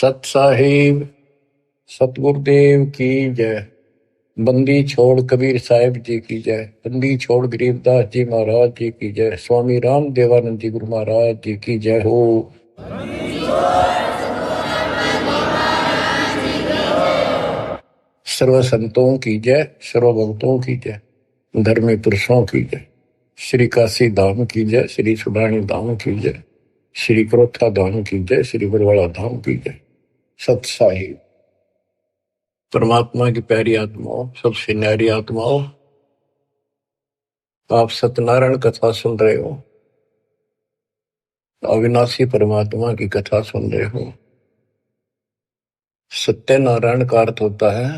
सत साहिब सतगुरुदेव की जय। बंदी छोड़ कबीर साहिब जी की जय। बंदी छोड़ गरीबदास जी महाराज जी की जय। स्वामी राम देवानंद जी गुरु महाराज जी की जय हो। सर्व संतों की जय, सर्व भक्तों की जय, धर्मी पुरुषों की जय। श्री काशी धाम की जय, श्री सुडानी धाम की जय, श्री क्रोथा धाम की जय, श्री बरवाड़ा धाम की जय। सत साहिब परमात्मा की प्यारी आत्माओं, सबसे न्यारी आत्माओं, आप सत्यनारायण कथा सुन रहे हो, अविनाशी परमात्मा की कथा सुन रहे हो। सत्यनारायण का अर्थ होता है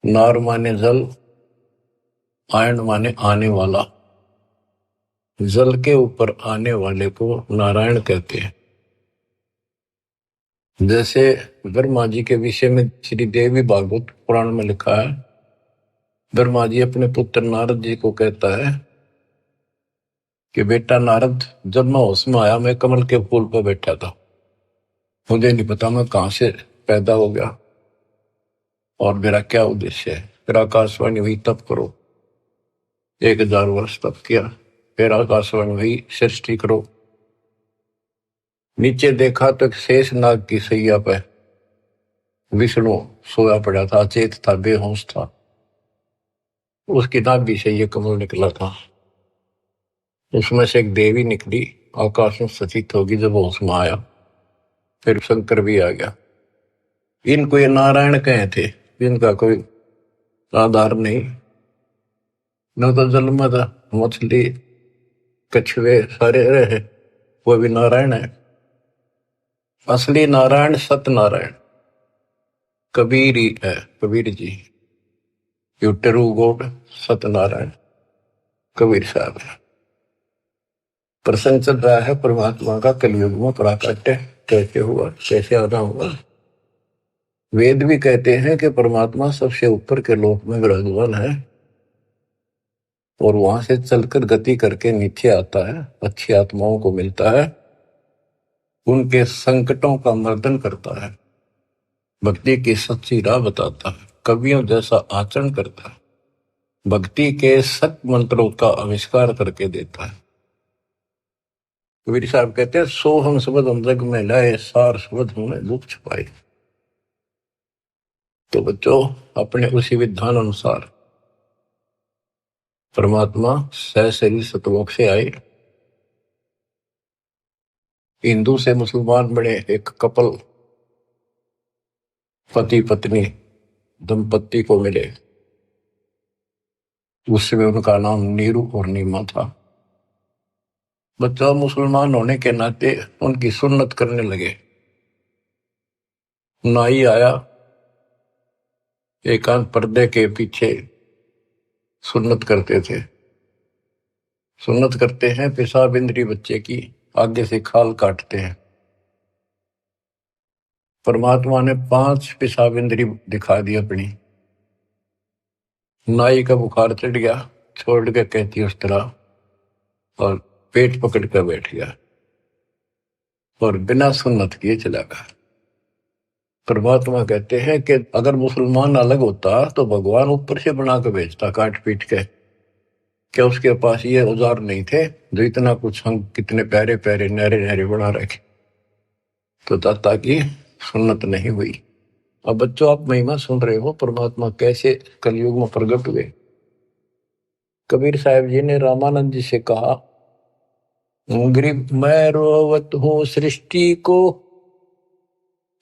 नार माने जल, आयन माने आने वाला। जल के ऊपर आने वाले को नारायण कहते हैं। जैसे ब्रह्मा जी के विषय में श्री देवी भागवत पुराण में लिखा है, ब्रह्मा जी अपने पुत्र नारद जी को कहता है कि बेटा नारद, जब मैं होश में आया मैं कमल के फूल पर बैठा था, मुझे नहीं पता मैं कहां से पैदा हो गया और मेरा क्या उद्देश्य है। फिर आकाशवाणी हुई तप करो, 1000 वर्ष तप किया। फिर आकाशवाणी हुई सृष्टि करो। नीचे देखा तो एक शेष नाग की सैया पे विष्णु सोया पड़ा था, अचेत था, बेहोश था। उसकी नाभि से ये कमल निकला था। उसमें से एक देवी निकली, आकाश में सचित होगी जब होश में आया। फिर शंकर भी आ गया। इनको ये नारायण कहे थे, इनका कोई आधार नहीं। न तो जल में था, मछली कछुए सारे रहे, वो भी नारायण है। असली नारायण सत्यनारायण कबीर ही है, Kabir ji. You true God Satyanarayan Kabir Sahib है। प्रसंग चल रहा है परमात्मा का कलयुग में प्राकट्य कैसे हुआ, कैसे आना हुआ। वेद भी कहते हैं कि परमात्मा सबसे ऊपर के लोक में विराजमान है और वहां से चलकर गति करके नीचे आता है, अच्छी आत्माओं को मिलता है, उनके संकटों का मर्दन करता है, भक्ति की सच्ची राह बताता है, कवियों जैसा आचरण करता है, भक्ति के सत मंत्रों का आविष्कार करके देता है। कबीर साहब कहते हैं, सो हम शब्द हम जग में लाए, सार शब्द हमने दुख छुपाए। तो बच्चों, अपने उसी विधान अनुसार परमात्मा सहशरीर सतलोक से आए। हिंदू से मुसलमान बने एक कपल, पति पत्नी दंपत्ति को मिले। उसमें उनका नाम नीरू और नीमा था। बच्चा मुसलमान होने के नाते उनकी सुन्नत करने लगे। नाई आया, एकांत पर्दे के पीछे सुन्नत करते थे। सुन्नत करते हैं, पेशाब इंद्री बच्चे की आगे से खाल काटते हैं। परमात्मा ने 5 पेशाब इंद्री दिखा दी अपनी। नाई का बुखार चढ़ गया, छोड़ के कहती उस तरह, और पेट पकड़ कर बैठ गया और बिना सुन्नत किए चला गया। परमात्मा कहते हैं कि अगर मुसलमान अलग होता तो भगवान ऊपर से बना के भेजता काट पीट के। क्या उसके पास ये औजार नहीं थे जो इतना कुछ हम कितने प्यारे प्यारे नहरे नहरे बना रखे। तो दाता की सुन्नत नहीं हुई। अब बच्चों, आप महिमा सुन रहे हो परमात्मा कैसे कलयुग में प्रकट हुए। कबीर साहब जी ने रामानंद जी से कहा, गरीब मैं रोवत हूं सृष्टि को,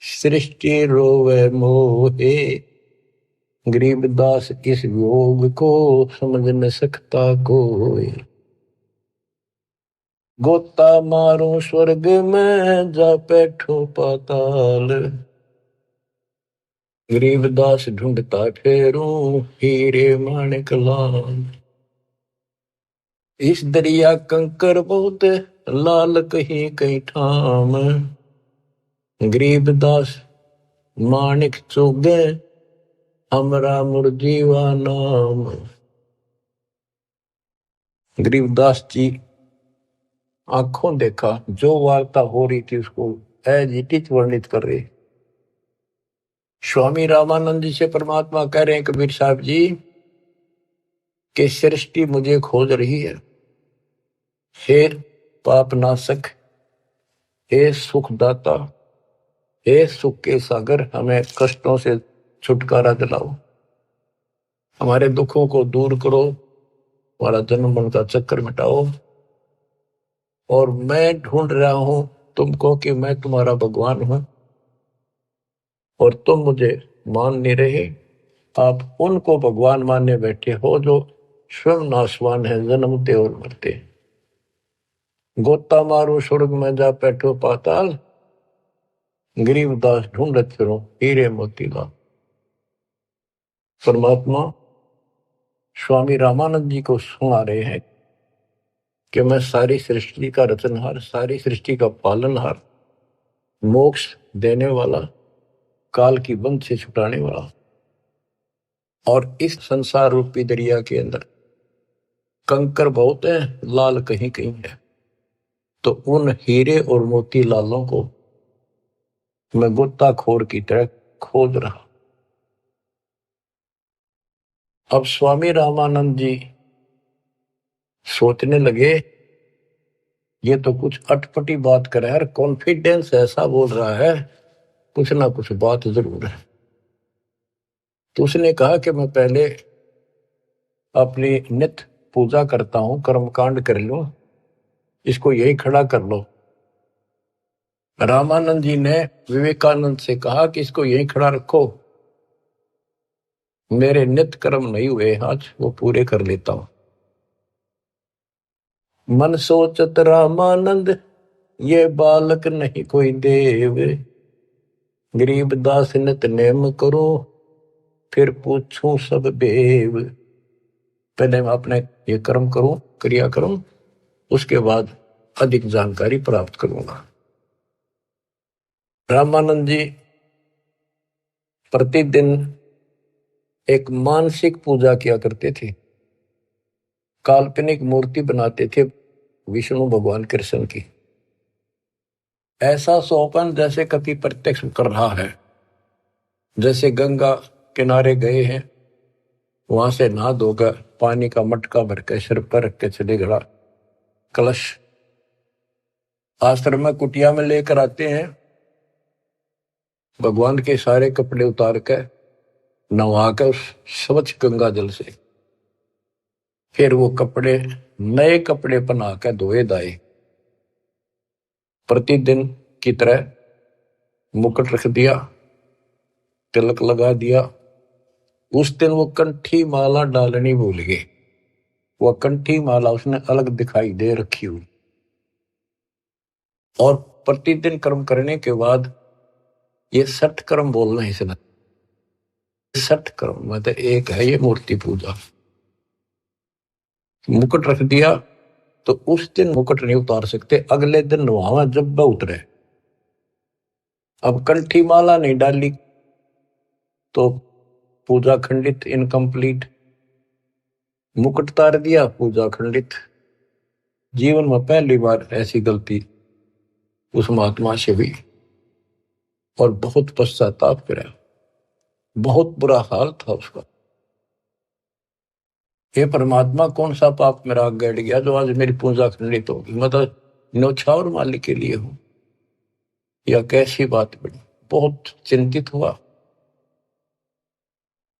सृष्टि रोवे मोहे, गरीबदास इस योग को समझ न सकता कोई। गोता मारो स्वर्ग में जा बैठो पाताल, गरीबदास ढूंढता फेरूं हीरे माणिक लाल। इस दरिया कंकर बहुत लाल कहीं कहीं ठाम, गरीबदास माणिक चोगे हमरा मुरजीवा नाम। गरीबदास जी आंखों देखा, जो वार्ता हो रही थी उसको एजिटिच वर्णित कर रहे। स्वामी रामानंद जी से परमात्मा कह रहे हैं कबीर साहब जी कि सृष्टि मुझे खोज रही है। हे पाप नाशक, हे सुखदाता, हे सुख के सागर, हमें कष्टों से छुटकारा दिलाओ, हमारे दुखों को दूर करो, हमारा जन्म मरण का चक्कर मिटाओ। और मैं ढूंढ रहा हूं तुमको कि मैं तुम्हारा भगवान हूं और तुम मुझे मान नहीं रहे। आप उनको भगवान मानने बैठे हो जो स्वयं नाशवान है, जन्मते और मरते। गोता मारो स्वर्ग में जा बैठो पाताल, गरीबदास ढूंढत फिरो हीरे मोतीलाल। परमात्मा स्वामी रामानंद जी को सुना रहे हैं कि मैं सारी सृष्टि का रचनहार, सारी सृष्टि का पालनहार, मोक्ष देने वाला, काल की बंध से छुटाने वाला। और इस संसार रूपी दरिया के अंदर कंकर बहुत है, लाल कहीं कहीं है। तो उन हीरे और मोती लालों को मैं गोताखोर की तरह खोज रहा। अब स्वामी रामानंद जी सोचने लगे ये तो कुछ अटपटी बात कर रहा है, कॉन्फिडेंस ऐसा बोल रहा है, कुछ ना कुछ बात जरूर है। तो उसने कहा कि मैं पहले अपनी नित्य पूजा करता हूं, कर्मकांड कर लूं, इसको यही खड़ा कर लो। रामानंद जी ने विवेकानंद से कहा कि इसको यही खड़ा रखो, मेरे नित्य कर्म नहीं हुए आज, वो पूरे कर लेता हूं। मन सोचत रामानंद ये बालक नहीं कोई देव, गरीब दास नित नेम करो फिर पूछूं सब बेव। पहले मैं अपने ये कर्म करूं, क्रिया करूं, उसके बाद अधिक जानकारी प्राप्त करूंगा। रामानंद जी प्रतिदिन एक मानसिक पूजा किया करते थे, काल्पनिक मूर्ति बनाते थे विष्णु भगवान कृष्ण की। ऐसा सोपन जैसे कभी प्रत्यक्ष कर रहा है, जैसे गंगा किनारे गए हैं, वहां से नहा धोकर पानी का मटका भर के सिर पर रख के चले गया, कलश आश्रम में कुटिया में लेकर आते हैं, भगवान के सारे कपड़े उतार कर नहाकर उस स्वच्छ गंगा जल से फिर वो कपड़े नए कपड़े पहना कर धोए दाए। प्रतिदिन की तरह मुकुट रख दिया, तिलक लगा दिया। उस दिन वो कंठी माला डालनी भूल गए, वो कंठी माला उसने अलग दिखाई दे रखी हुई। और प्रतिदिन कर्म करने के बाद ये 60 कर्म बोलना इसने, 60 कर्म मतलब एक है ये मूर्ति पूजा। मुकुट रख दिया तो उस दिन मुकुट नहीं उतार सकते, अगले दिन नहावा जब वह उतरे। अब कंठी माला नहीं डाली तो पूजा खंडित, इनकम्प्लीट। मुकुट उतार दिया, पूजा खंडित। जीवन में पहली बार ऐसी गलती उस महात्मा से हुई और बहुत पश्चाताप करा, बहुत बुरा हाल था उसका। हे परमात्मा, कौन सा पाप मेरा गड़ गया जो आज मेरी पूजा खंडित होगी, मतलब न्यौछावर मालिक के लिए हूं, या कैसी बात बनी। बहुत चिंतित हुआ।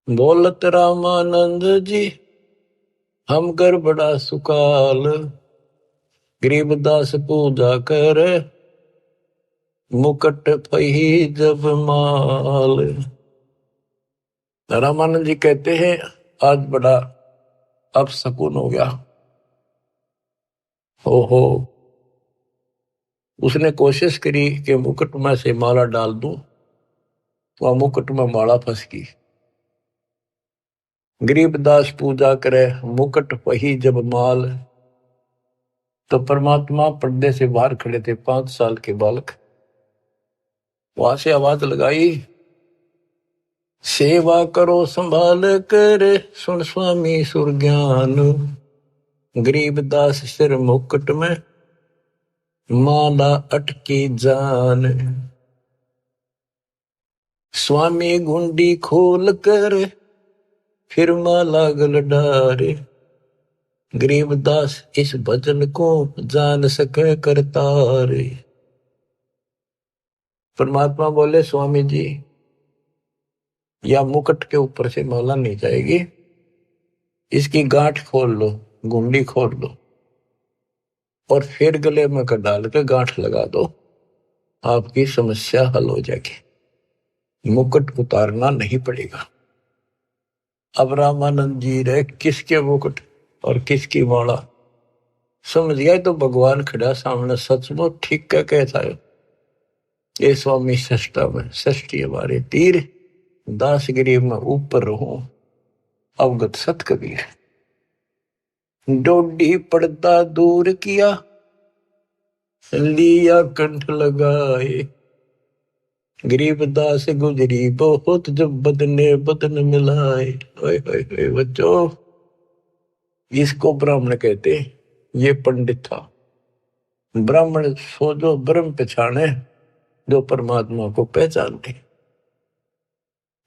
बोलत रामानंद जी हम कर बड़ा सुकाल, गरीबदास पूजा कर मुकट पही जब माल। रामानंद जी कहते हैं आज बड़ा अपशकुन हो गया। हो उसने कोशिश करी कि मुकुट में से माला डाल दूं, तो मुकुट में माला फंस गई। गरीबदास पूजा करे मुकुट पही जब माल। तो परमात्मा पर्दे से बाहर खड़े थे, 5 साल के बालक। वहां से आवाज लगाई, सेवा करो संभाल कर सुन स्वामी सुर ज्ञान, गरीबदास सिर मुकुट में माला अटकी जान, स्वामी गुंडी खोल कर फिर माला गल डारे, गरीबदास इस भजन को जान सके करतारे। परमात्मा बोले स्वामी जी, या मुकुट के ऊपर से माला नहीं जाएगी, इसकी गांठ खोल लो, गुंडी खोल लो और फिर गले में कर डाल के गांठ लगा दो, आपकी समस्या हल हो जाएगी, मुकुट उतारना नहीं पड़ेगा। अब रामानंद जी रहे किसके मुकुट और किसकी माला समझ गया तो भगवान खड़ा सामने, सचमुच ठीक क्या कहता है ये स्वामी सष्टा में षष्ठी हमारे तीर, दासगिरी में ऊपर रहूं अवगत सत कबीर। डोडी पर्दा दूर किया, लिया कंठ लगाए, गरीबदास गुजरी बहुत जब बदने बदन मिलाए। ओए ओए ओए बच्चों, इसको ब्राह्मण कहते, ये पंडित था। ब्राह्मण सो जो ब्रह्म पहचाने, जो परमात्मा को पहचानते,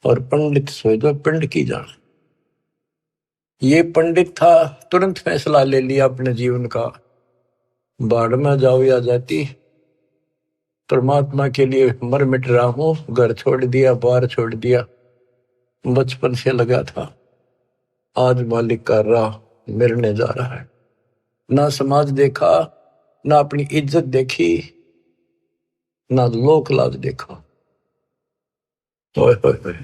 और पंडित सो जो पिंड की जाने। ये पंडित था, तुरंत फैसला ले लिया अपने जीवन का, बाढ़ में जाओ या जाती, परमात्मा के लिए मर मिट रहा हूं, घर छोड़ दिया, बार छोड़ दिया, बचपन से लगा था, आज मालिक का राह मिलने जा रहा है। ना समाज देखा, ना अपनी इज्जत देखी, ना लोक लाज देखा। ओए ओए ओए,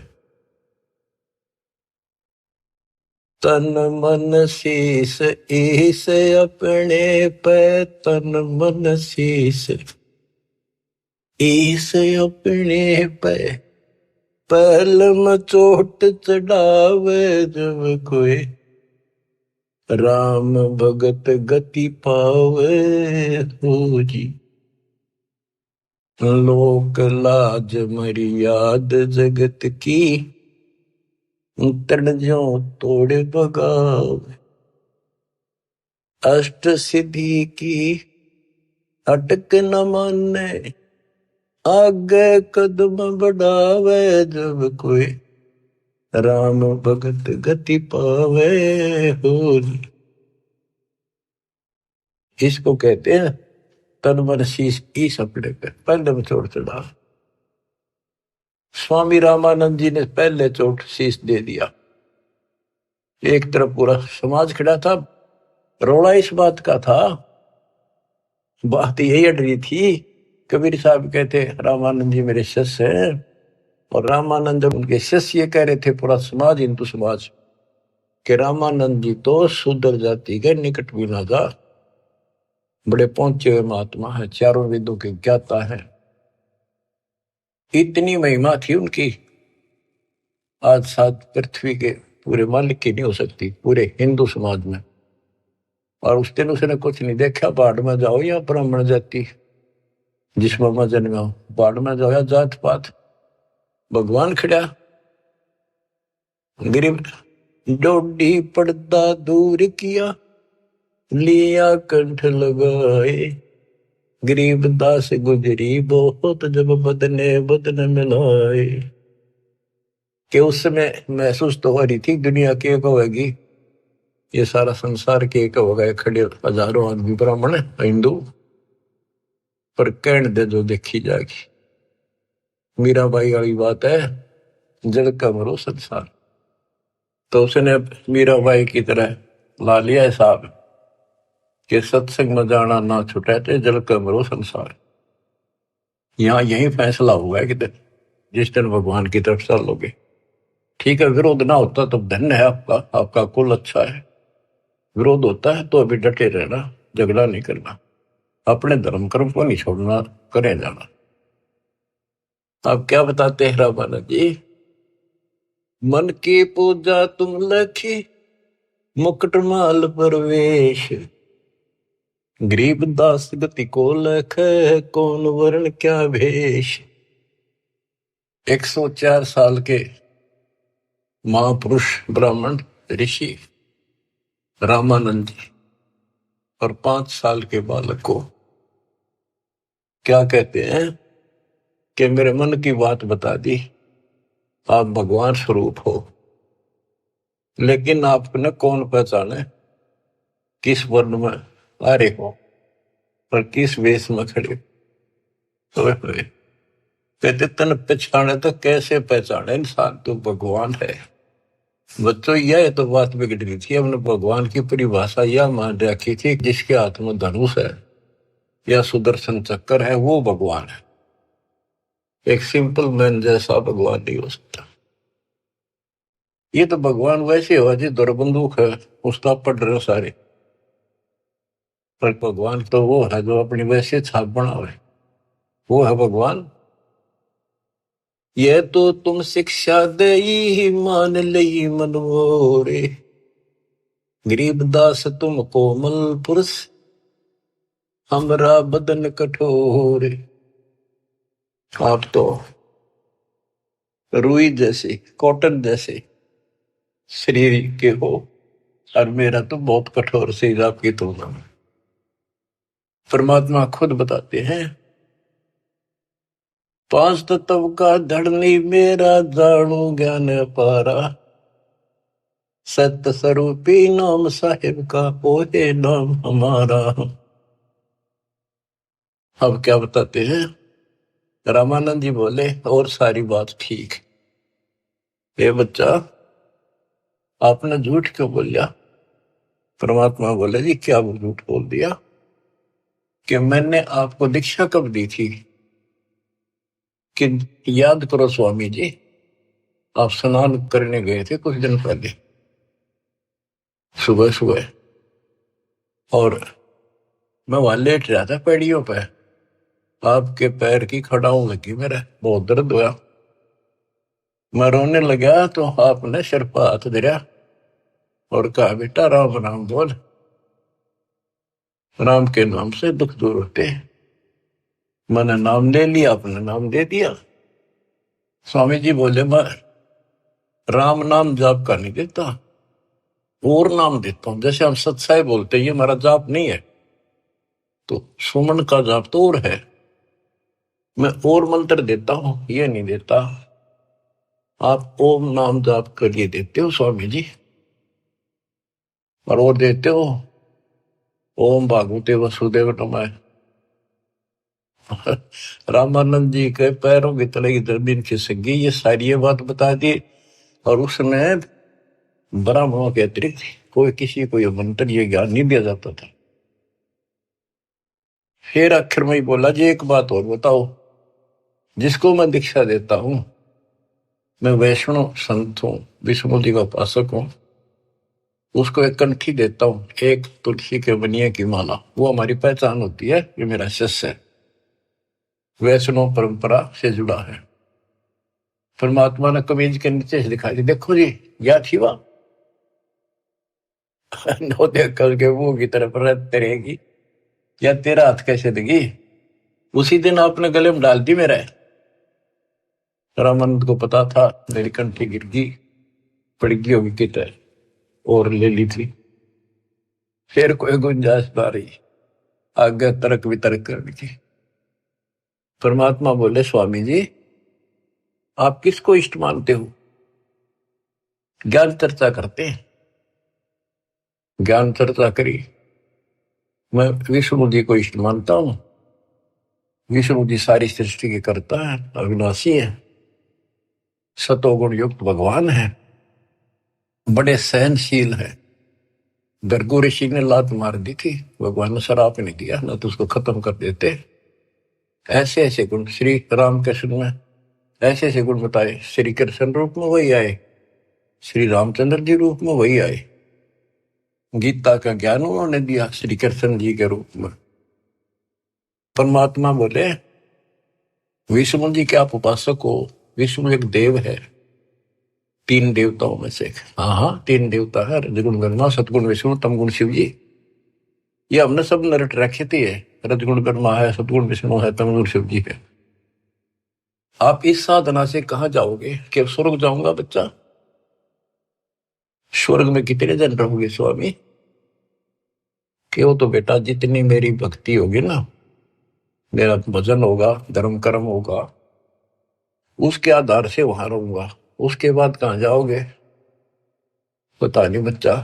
तन मन शीस ईस अपने पे, तन मन शीस ईस अपने पे, पहल में चोट चढ़ावे जब कोई, राम भगत गति पावे हो जी। लोक लाज मर्याद जगत की, तड़ जो तोड़ बगावे, अष्ट सिद्धि की अटक न माने, आगे कदम बढ़ावे जब कोई, राम भगत गति पावे हो। इसको कहते हैं तन मन शीश ईस अपने पे, पहले में चोट चढ़ा। स्वामी रामानंद जी ने पहले चोट शीश दे दिया। एक तरफ पूरा समाज खड़ा था, रोड़ा इस बात का था, बात यही अड़ रही थी। कबीर साहब कहते रामानंद जी मेरे शिष्य हैं, और रामानंद उनके शिष्य ये कह रहे थे, पूरा समाज हिंदू समाज, कि रामानंद जी तो शूद्र जाति के निकट भी ना जा, बड़े पहुंचे हुए महात्मा है, चारों वेदों के ज्ञाता है। इतनी महिमा थी उनकी, आज साथ पृथ्वी के पूरे मालिक की नहीं हो सकती, पूरे हिंदू समाज में। और उस दिन उसने कुछ नहीं देखा, बाढ़ में जाओ या ब्राह्मण जाति, जिसमें मैं जन्मा, बाढ़ में जाओ या जात पात, भगवान खड़ा। गरीब डोडी पर्दा दूर किया, लिया कंठ लगाए, गरीब दास गुजरी बहुत जब बदने बदन मिलाए। कि उस समय महसूस तो हो रही थी दुनिया के एक होगी, ये सारा संसार के एक होगा, खड़े हजारों आदमी ब्राह्मण हिंदू, पर कहण दे जो देखी जाएगी। मीराबाई वाली बात है, जड़ का मरो संसार। तो उसने मीराबाई की तरह ला लिया हिसाब कि सत्संग में जाना ना छुटे थे, जल का मरो संसार। यहाँ यही फैसला हुआ है कि जिस दिन भगवान की तरफ चलोगे, ठीक है, विरोध ना होता तो धन्य है आपका, आपका कुल अच्छा है। विरोध होता है तो अभी डटे रहना, झगड़ा नहीं करना, अपने धर्म कर्म को नहीं छोड़ना, करे जाना। आप क्या बताते हैं रामानंद जी, मन की पूजा तुम लखी, मुकुट माल परवेश, गरीब दास गति को लख, कौन वर्ण क्या भेष। 104 साल के महापुरुष ब्राह्मण ऋषि रामानंद जी और 5 साल के बालक को क्या कहते हैं कि मेरे मन की बात बता दी, आप भगवान स्वरूप हो, लेकिन आपने कौन पहचाने किस वर्ण में आ रहे हो और किस वेश में खड़े हुए हुए। कहते तन पहचाने तो कैसे पहचाने इंसान, तो भगवान है। बच्चों यह तो बात बिगड़ गई थी, हमने भगवान की परिभाषा यह मान रखी थी जिसके हाथ में धनुष है या सुदर्शन चक्कर है वो भगवान है। एक सिंपल मैन जैसा भगवान नहीं हो सकता। ये तो भगवान वैसे हो जी दौर बंदूक है उसका पढ़ रहे हो सारे, पर भगवान तो वो है जो अपनी वैसे छाप बनावे, वो है भगवान। ये तो तुम शिक्षा दे ही मान लई मनोरे, गरीबदास तुम कोमल पुरुष हमरा बदन कठोर। आप तो रुई जैसे कॉटन जैसे शरीर के हो और मेरा तो बहुत कठोर शरीर आपकी तुलना में। परमात्मा खुद बताते हैं, पांच तत्व का धड़नी मेरा जानू ज्ञान पारा, सत्य स्वरूपी नाम साहिब का ओहे नाम हमारा। अब क्या बताते हैं, रामानंद जी बोले और सारी बात ठीक, ये बच्चा आपने झूठ क्यों बोल दिया। परमात्मा बोले जी क्या झूठ बोल दिया कि मैंने आपको दीक्षा कब दी थी कि याद करो स्वामी जी, आप स्नान करने गए थे कुछ दिन पहले सुबह सुबह, और मैं वहां लेट रहा था पैड़ियों पे, आपके पैर की खड़ाऊ लगी, मेरा बहुत दर्द हुआ, मैं रोने लगा तो आपने सिर पर हाथ धरा और कहा बेटा राम राम बोल, राम के नाम से दुख दूर होते हैं। मैंने नाम ले लिया, आपने नाम दे दिया। स्वामी जी बोले मैं राम नाम जाप का नहीं देता, और नाम देता हूं, जैसे हम सत्साई बोलते हैं ये हमारा जाप नहीं है, तो सुमन का जाप तो और है, मैं और मंत्र देता हूं ये नहीं देता। आप ओम नाम जाप के लिए देते हो स्वामी जी, और वो देते हो ओम भागवते वसुदेव नमः। रामानंद जी के पैरों की तले की जमीन खिसक गई, ये सारी ये बात बता दी। और उसमें ब्राह्मणों के अतिरिक्त कोई किसी को ये मंत्र ये ज्ञान नहीं दिया जाता था। फिर आखिर में ही बोला जी एक बात और बताओ, जिसको मैं दीक्षा देता हूं, मैं वैष्णव संत हूं, विष्णु जी का उपासक हूं, उसको एक कंठी देता हूं, एक तुलसी के बनिए की माला, वो हमारी पहचान होती है, ये मेरा शिष्य है, वैष्णव परंपरा से जुड़ा है। परमात्मा ने कमीज के नीचे से दिखाई दी, देखो जी या थी वह नो देख करके मुंह की तरफ रहते रहेगी, या तेरा हाथ कैसे देगी। उसी दिन आपने गले में डाल दी मेरा। रामानंद को पता था मेरी कंठी गिर गई, पड़ गई होगी कितने, और ले ली थी। फिर कोई गुंजाइश ना रही, आगे तर्क वितर्क करनी थी। परमात्मा बोले स्वामी जी आप किसको इष्ट मानते हो। ज्ञान चर्चा करते हैं, ज्ञान चर्चा करी, मैं विष्णु जी को इष्ट मानता हूं। विष्णु जी सारी सृष्टि के कर्ता है, अविनाशी है, सतोगुण युक्त भगवान है, बड़े सहनशील है। भृगु ऋषि ने लात मार दी थी, भगवान ने शराप नहीं दिया, ना तो उसको खत्म कर देते। ऐसे ऐसे गुण श्री राम कृष्ण में, ऐसे ऐसे गुण बताए। श्री कृष्ण रूप में वही आए, श्री रामचंद्र जी रूप में वही आए, गीता का ज्ञान उन्होंने दिया श्री कृष्ण जी के रूप में। परमात्मा बोले विष्णु जी के आप उपासक हो, विष्णु एक देव है, तीन देवताओं में से एक। हाँ हाँ तीन देवता है, रजगुण ब्रह्मा, सतगुण विष्णु, तमगुण शिव जी। ये हमने सब नरट रखे थे, रजगुण ब्रह्मा है, सतगुण विष्णु है, तमगुण शिव जी है। आप इस साधना से कहां जाओगे कि स्वर्ग जाऊंगा बच्चा। स्वर्ग में कितने दिन रहोगे स्वामी, क्यों तो बेटा जितनी मेरी भक्ति होगी ना मेरा भजन होगा, धर्म कर्म होगा, उसके आधार से वहां रहूंगा। उसके बाद कहाँ जाओगे पता नहीं बच्चा,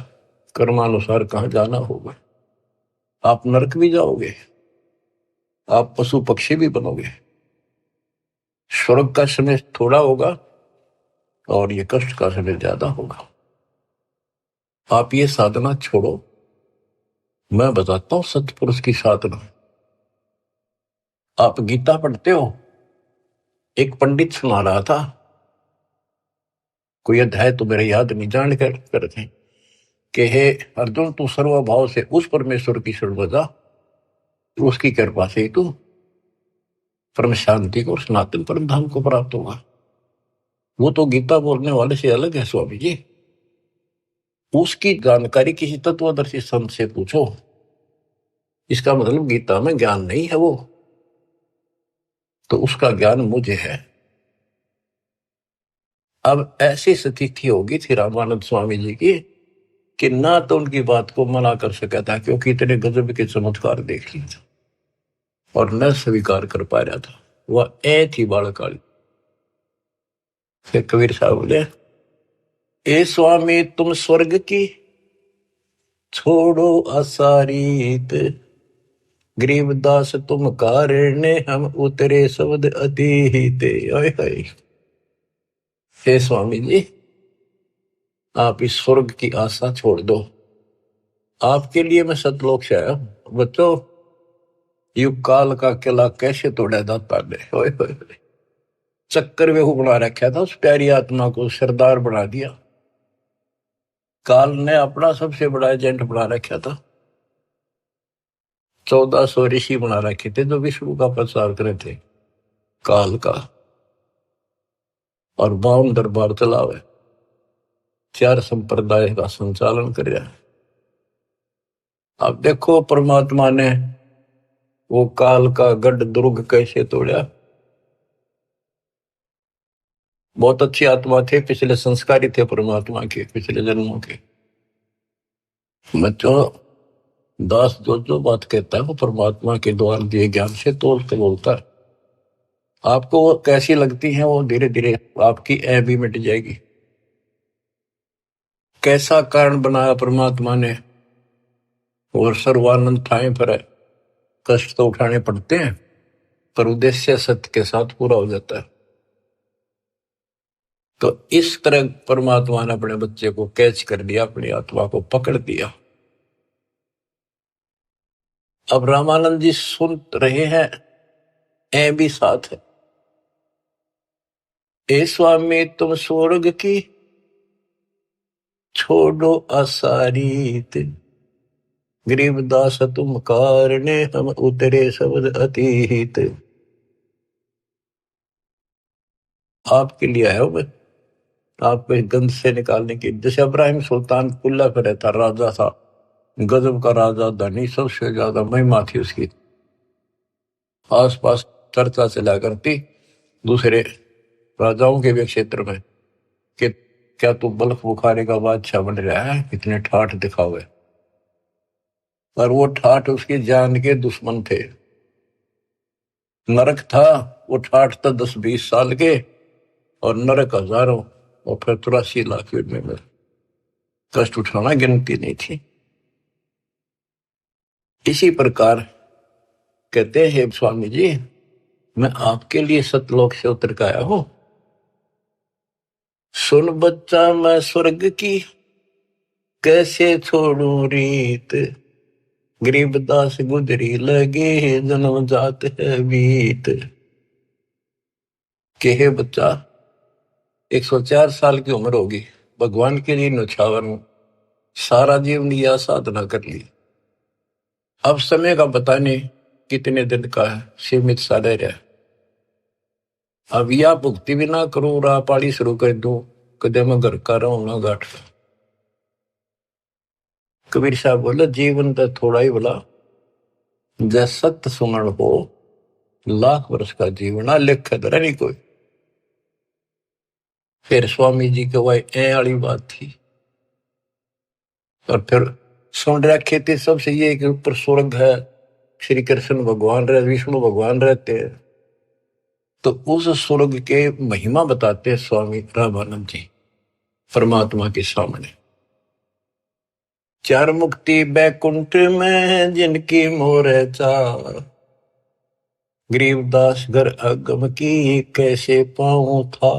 कर्मानुसार कहाँ जाना होगा। आप नरक भी जाओगे, आप पशु पक्षी भी बनोगे। स्वर्ग का समय थोड़ा होगा और ये कष्ट का समय ज्यादा होगा। आप ये साधना छोड़ो, मैं बताता हूं सतपुरुष की साधना। आप गीता पढ़ते हो, एक पंडित सुना रहा था, कोई अध्याय तो मेरे याद नहीं, जान कर करते कि हे अर्जुन, तू सर्वभाव से उस परमेश्वर की शरण बजा, उसकी कृपा से ही तू परम शांति को और सनातन परम धाम को प्राप्त होगा। वो तो गीता बोलने वाले से अलग है स्वामी जी। उसकी जानकारी किसी तत्वदर्शी संत से पूछो। इसका मतलब गीता में ज्ञान नहीं है वो, तो उसका ज्ञान मुझे है। अब ऐसी स्थिति होगी थी रामानंद स्वामी जी की कि ना तो उनकी बात को मना कर सका था, क्योंकि इतने गजब के चमत्कार देख लिए थे, और न स्वीकार कर पा रहा था। वह ए थी बालकाली। फिर कबीर साहब बोले, ए स्वामी तुम स्वर्ग की छोड़ो असारीत, गरीबदास तुम कारण हम उतरे शब्द अतीत। हे स्वामी जी, आप इस स्वर्ग की आशा छोड़ दो, आपके लिए मैं सतलोक से आया हूं। बच्चों, युग काल का किला कैसे तोड़ा दाता ने, चक्कर वेहू बना रखा था, उस प्यारी आत्मा को सरदार बना दिया। काल ने अपना सबसे बड़ा एजेंट बना रखा था। 1400 ऋषि बना रखे थे जो विष्णु का प्रचार करे थे, काल का, और 52 दरबार चलावे, 4 संप्रदाय का संचालन कर रहा है। अब देखो परमात्मा ने वो काल का गढ़ दुर्ग कैसे तोड़ा। बहुत अच्छी आत्मा थे, पिछले संस्कारी थे परमात्मा के, पिछले जन्मों के। बच्चों, दास जो जो बात कहता है वो परमात्मा के द्वारा दिए ज्ञान से तोल के बोलता है। आपको वो कैसी लगती है, वो धीरे धीरे आपकी ऐ भी मिट जाएगी। कैसा कारण बनाया परमात्मा ने, और सर्वानंद ठाए पर है। कष्ट तो उठाने पड़ते हैं, पर उद्देश्य सत्य के साथ पूरा हो जाता है। तो इस तरह परमात्मा ने अपने बच्चे को कैच कर लिया, अपनी आत्मा को पकड़ दिया। अब रामानंद जी सुन रहे हैं, ऐ भी साथ है। ए स्वामी तुम स्वर्ग की छोड़ो असारीत, गरीबदास तुम कारणे हम उतरे शब्द अतीत। आपके लिए आया मैं, आपको इस गंध से निकालने की। जैसे इब्राहिम सुल्तान कुल्ला पे रहता, राजा था, गजब का राजा, धनी, सबसे ज्यादा महिमा थी उसकी, आसपास चर्चा चला करती दूसरे राजाओं के भी क्षेत्र में कि क्या तू बल्ख बुखारे का बादशाह बन रहा है, इतने ठाठ दिखावे। पर वो ठाठ उसकी जान के दुश्मन थे। नरक था, वो ठाठ था 10-20 साल के, और नरक हजारों, और फिर 83 लाख में कष्ट उठाना गिनती नहीं थी। इसी प्रकार कहते हैं स्वामी जी, मैं आपके लिए सतलोक से उतर के आया हूं। सुन बच्चा मैं स्वर्ग की कैसे छोड़ू रीत, गरीबदास गुजरी लगे जन्म जात है बीत। के हे बच्चा, 104 साल की उम्र होगी, भगवान के लिए न्यौछावर हूं, सारा जीवन यह साधना कर ली। अब समय का पता नहीं कितने दिन का है, सीमित सा रह रहा है। अब या भुक्ति भी ना करूं, राह पाड़ी शुरू कर दूं, कदे मैं घर का रहूं ना गाठ। कबीर साहब बोले, जीवन तो थोड़ा ही बोला, जैसा सत्य सुमरण हो, लाख वर्ष का जीवन, लेख धरा नहीं कोई। फिर स्वामी जी के वही ए वाली बात थी। और फिर सुन रखे थे सबसे ये कि ऊपर स्वर्ग है, श्री कृष्ण भगवान रहे, विष्णु भगवान रहते हैं। तो उस स्वर्ग के महिमा बताते हैं स्वामी रामानंद जी परमात्मा के सामने। चार मुक्ति बैकुंठ में जिनकी मोर चार, गरीबदास घर अगम की कैसे पाऊं था।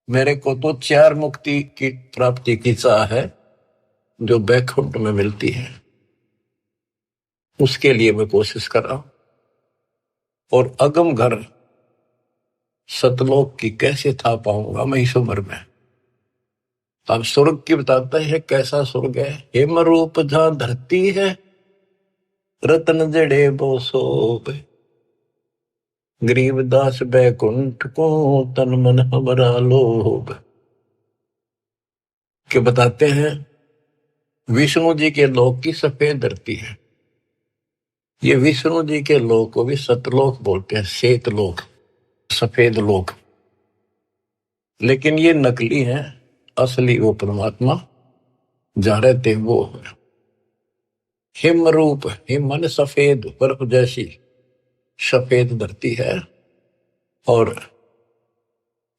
मेरे को तो चार मुक्ति की प्राप्ति की चाह है जो बैकुंठ में मिलती है, उसके लिए मैं कोशिश कर रहा हूं। और अगम घर सतलोक की कैसे था पाऊंगा मैं इस उम्र में। अब स्वर्ग की बताता है कैसा स्वर्ग है। हेम रूप जहां धरती है, रतन जड़े वो सोप, गरीबदास बैकुंठ को तन मन हमरा लोभ। के बताते हैं विष्णु जी के लोक की सफेद धरती है। ये विष्णु जी के लोक को भी सतलोक बोलते हैं, श्वेत लोक, सफेद लोक। लेकिन ये नकली है, असली वो परमात्मा जहां रहते वो हिम रूप, हिम मन सफेद, बर्फ जैसी सफेद धरती है। और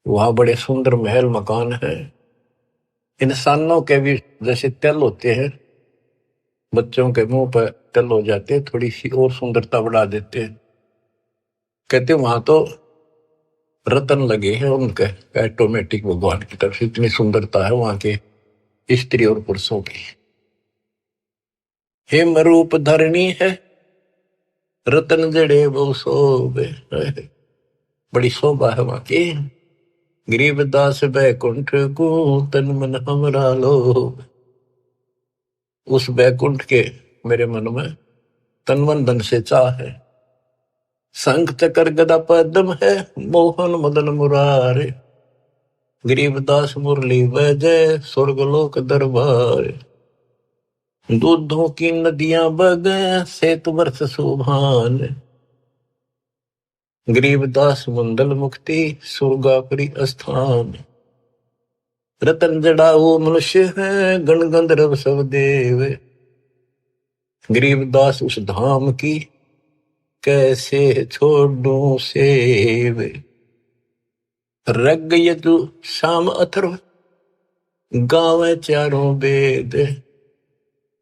वहां बड़े सुंदर महल मकान है। इंसानों के भी जैसे तिल होते हैं, बच्चों के मुंह पर तिल हो जाते हैं, थोड़ी सी और सुंदरता बढ़ा देते हैं। कहते वहां तो रतन लगे हैं उनके ऑटोमेटिक भगवान की तरफ से, इतनी सुंदरता है वहां के स्त्री और पुरुषों की। हिम रूप धरणी है, रतन जड़े वो शोभे, बड़ी शोभा है वहां की। गरीबदास बैकुंठ को तन मन हमरा लोभ। उस बैकुंठ के मेरे मन में तन मन धन से चाह है। शंख चक्र गदा पद्म है, मोहन मदन मुरारे, गरीबदास मुरली वजय स्वर्गलोक दरबार। दूधों की नदियां बगे सेत वर्ष सुभान, गरीबदास मंडल मुक्ति सुरगापुरी स्थान। रतन जड़ाऊ मनुष्य है, गण गंधर्व सब देव, गरीबदास उस धाम की कैसे छोड़ूं सेव। रग यजु शाम अथर्व गावे चारों वेद,